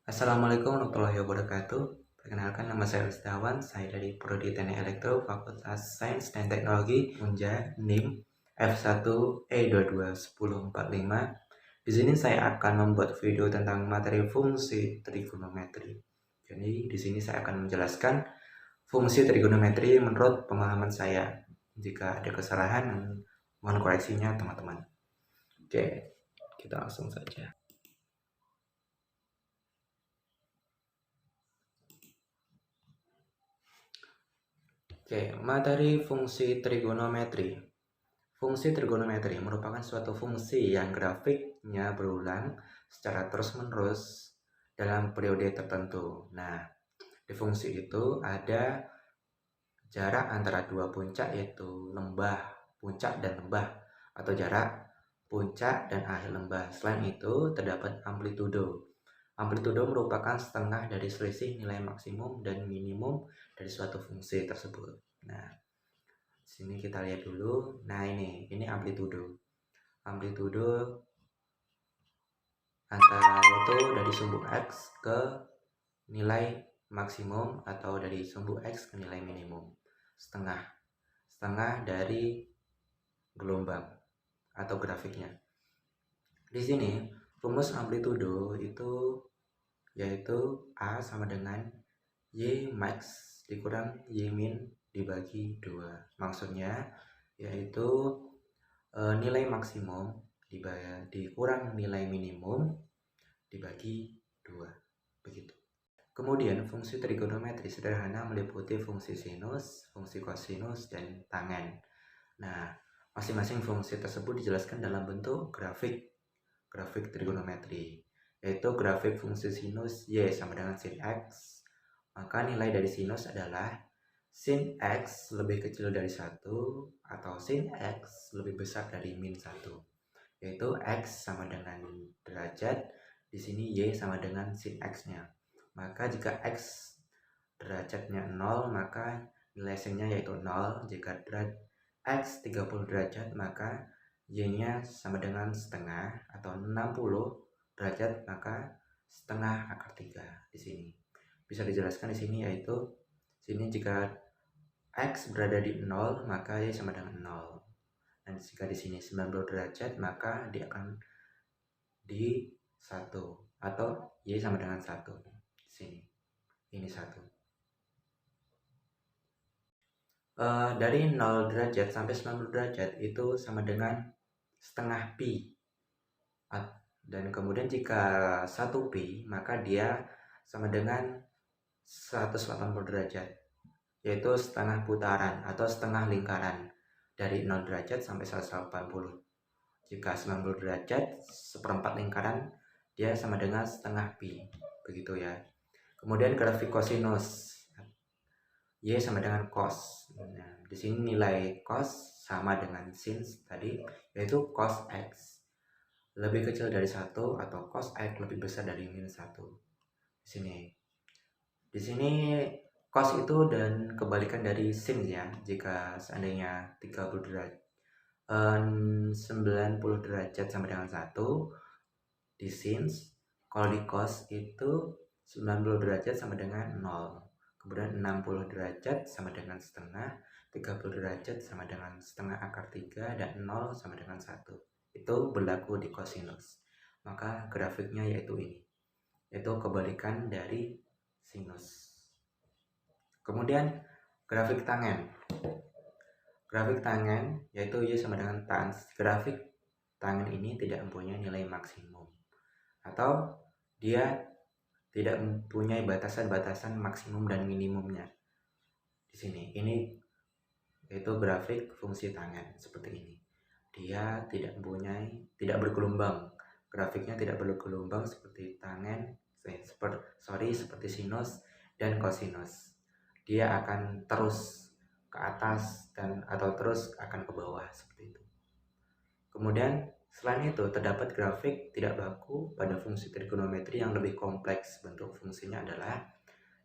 Assalamualaikum warahmatullahi wabarakatuh. Perkenalkan, nama saya Rusdawan. Saya dari Prodi Teknik Elektro, Fakultas Sains dan Teknologi, Unja, NIM F1E221045. Di sini saya akan membuat video tentang materi fungsi trigonometri. Jadi di sini saya akan menjelaskan fungsi trigonometri menurut pemahaman saya. Jika ada kesalahan, mohon koreksinya teman-teman. Oke, kita langsung saja. Oke, materi fungsi trigonometri. Fungsi trigonometri merupakan suatu fungsi yang grafiknya berulang secara terus-menerus dalam periode tertentu. Nah, di fungsi itu ada jarak antara dua puncak, yaitu puncak dan lembah, atau jarak puncak dan akhir lembah. Selain itu, terdapat amplitudo. Amplitudo merupakan setengah dari selisih nilai maksimum dan minimum dari suatu fungsi tersebut. Nah, sini kita lihat dulu. Nah, ini amplitudo. Amplitudo antara itu dari sumbu X ke nilai maksimum atau dari sumbu X ke nilai minimum. Setengah dari gelombang atau grafiknya. Di sini rumus amplitudo itu yaitu A sama dengan Y max dikurang Y min dibagi 2. Maksudnya yaitu nilai maksimum dikurang nilai minimum dibagi 2. Begitu. Kemudian fungsi trigonometri sederhana meliputi fungsi sinus, fungsi kosinus, dan tangen. Nah, masing-masing fungsi tersebut dijelaskan dalam bentuk grafik trigonometri, yaitu grafik fungsi sinus Y sama dengan sin X. Maka nilai dari sinus adalah sin X lebih kecil dari 1 atau sin X lebih besar dari min 1, yaitu X sama dengan derajat, di sini Y sama dengan sin X-nya. Maka jika X derajatnya 0, maka nilai sin-nya yaitu 0. Jika X 30 derajat, maka Y-nya sama dengan setengah, atau 60 derajat, maka setengah akar 3 di sini. Bisa dijelaskan di sini, yaitu sini jika X berada di 0, maka Y sama dengan 0. Dan jika di sini 90 derajat, maka dia akan di 1, atau Y sama dengan 1. Di sini ini 1. Dari 0 derajat sampai 90 derajat itu sama dengan setengah pi. Dan kemudian jika 1 pi, maka dia sama dengan 180 derajat, yaitu setengah putaran atau setengah lingkaran dari 0 derajat sampai 180. Jika 90 derajat, seperempat lingkaran, dia sama dengan setengah pi. Begitu ya. Kemudian grafik kosinus. Y sama dengan cos. Nah, di sini nilai cos sama dengan sin tadi, yaitu cos X lebih kecil dari 1 atau cos X lebih besar dari min 1. Di sini cos itu dan kebalikan dari sin ya. Jika seandainya 30 derajat 90 derajat sama dengan 1 di sin, kalau di cos itu 90 derajat sama dengan 0. Kemudian 60 derajat sama dengan setengah, 30 derajat sama dengan setengah akar 3, dan 0 sama dengan 1. Itu berlaku di kosinus. Maka grafiknya yaitu ini, yaitu kebalikan dari sinus. Kemudian grafik tangen. Grafik tangen yaitu Y sama dengan tan. Grafik tangen ini tidak mempunyai nilai maksimum, atau dia tidak mempunyai batasan-batasan maksimum dan minimumnya. Di sini ini yaitu grafik fungsi tangen seperti ini. Dia tidak bergelombang. Grafiknya tidak bergelombang seperti tangen, seperti sinus dan kosinus. Dia akan terus ke atas atau terus akan ke bawah seperti itu. Kemudian selain itu terdapat grafik tidak baku pada fungsi trigonometri yang lebih kompleks. Bentuk fungsinya adalah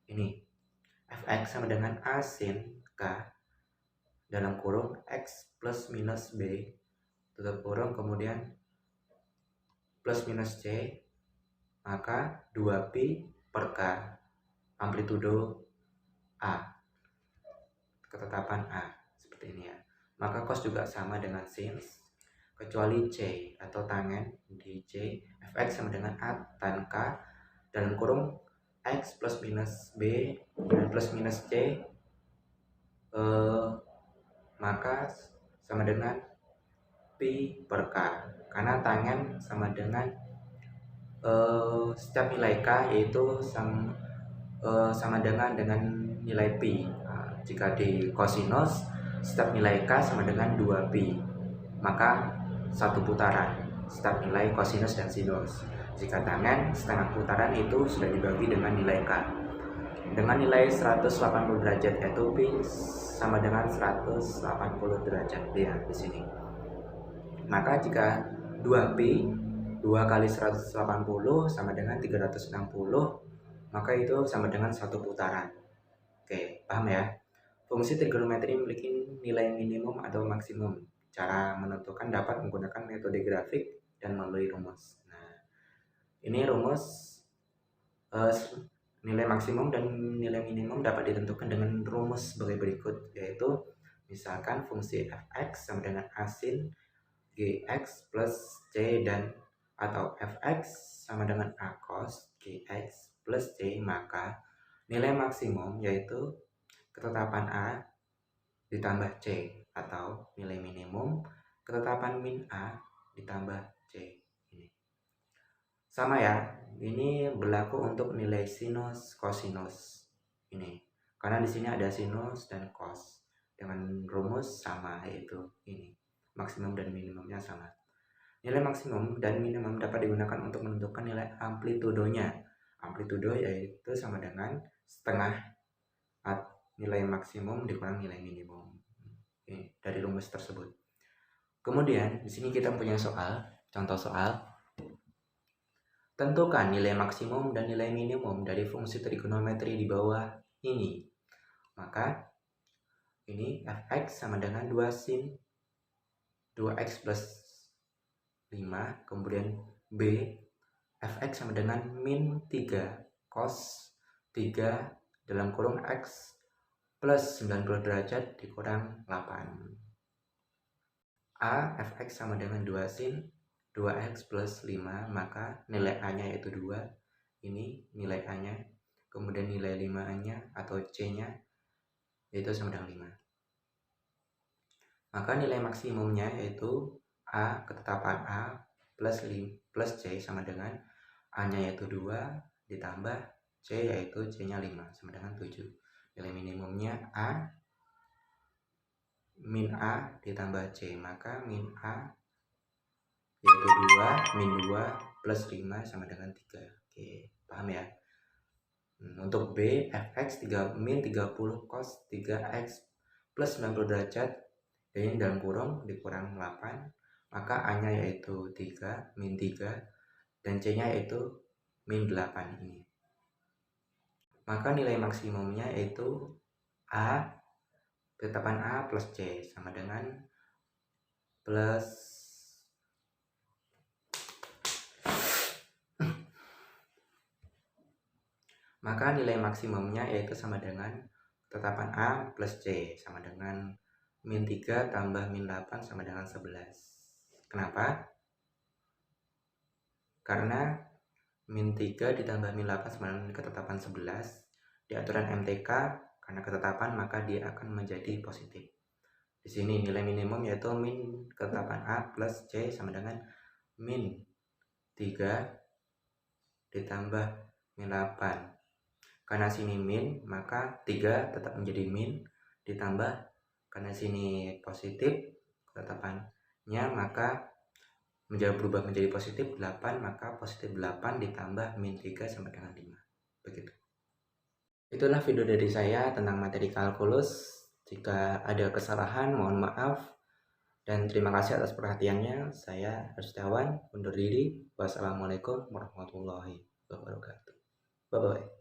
ini. Fx sama dengan A sin K dalam kurung X plus minus B tutup kurung, kemudian plus minus C maka 2pi per K amplitudo A, ketetapan A, seperti ini ya. Maka cos juga sama dengan sin, kecuali C atau tangen di C, fx sama dengan A tan K dalam kurung X plus minus B dan plus minus C, maka sama dengan pi per K, karena tangen sama dengan setiap nilai K yaitu sama dengan nilai pi. Nah, jika di kosinus setiap nilai K sama dengan 2pi, maka satu putaran setiap nilai kosinus dan sinus. Jika tangen setengah putaran itu sudah dibagi dengan nilai K. Dengan nilai 180 derajat yaitu pi sama dengan 180 derajat ya di sini. Maka jika 2pi 2 kali 180 sama dengan 360, maka itu sama dengan satu putaran. Oke, paham ya? Fungsi trigonometri memiliki nilai minimum atau maksimum. Cara menentukan dapat menggunakan metode grafik dan melalui rumus. Nah, ini rumus nilai maksimum dan nilai minimum dapat ditentukan dengan rumus sebagai berikut, yaitu misalkan fungsi fx sama dengan a sin gx plus c dan atau fx sama dengan a cos gx plus c, maka nilai maksimum yaitu ketetapan A ditambah C, atau nilai minimum ketetapan min A ditambah C. Ini sama ya, ini berlaku untuk nilai sinus kosinus ini, karena di sini ada sinus dan cos dengan rumus sama, yaitu ini maksimum dan minimumnya sama. Nilai maksimum dan minimum dapat digunakan untuk menentukan nilai amplitudonya. Amplitudo yaitu sama dengan setengah nilai maksimum dikurang nilai minimum. Oke, dari rumus tersebut. Kemudian di sini kita punya soal, contoh soal. Tentukan nilai maksimum dan nilai minimum dari fungsi trigonometri di bawah ini. Maka ini fx sama dengan 2 sin 2x plus 5, kemudian b fx sama dengan min 3 cos 3 dalam kurung x plus 90 derajat dikurang 8. A fx sama dengan 2 sin 2x plus 5, maka nilai A nya yaitu 2, ini nilai A nya, kemudian nilai 5 nya atau C nya yaitu sama dengan 5. Maka nilai maksimumnya yaitu A, ketetapan A plus C sama dengan A nya yaitu 2 ditambah C yaitu C nya 5 sama dengan 7. Nilai minimumnya A min A ditambah C, maka min A yaitu 2 min 2 plus 5 sama dengan 3. Oke, paham ya? Untuk B, fx min 30 cos 3x plus 90 derajat dan dalam kurung dikurang 8, maka A nya yaitu 3 min 3 dan C nya yaitu min 8 ini. Maka nilai maksimumnya yaitu A, ketetapan A plus C sama dengan plus maka nilai maksimumnya yaitu sama dengan ketetapan A plus C sama dengan min 3 tambah min 8 sama dengan 11. Kenapa? Karena min 3 ditambah min 8 sama dengan ketetapan 11. Di aturan MTK, karena ketetapan maka dia akan menjadi positif. Di sini nilai minimum yaitu min ketetapan A plus C sama dengan min 3 ditambah min 8. Karena sini min, maka 3 tetap menjadi min, ditambah karena sini positif ketetapannya, maka berubah menjadi positif 8, maka positif 8 ditambah min 3 sama dengan 5. Begitu. Itulah video dari saya tentang materi kalkulus. Jika ada kesalahan mohon maaf dan terima kasih atas perhatiannya. Saya Rustawan undur diri. Wassalamualaikum warahmatullahi wabarakatuh. Bye bye.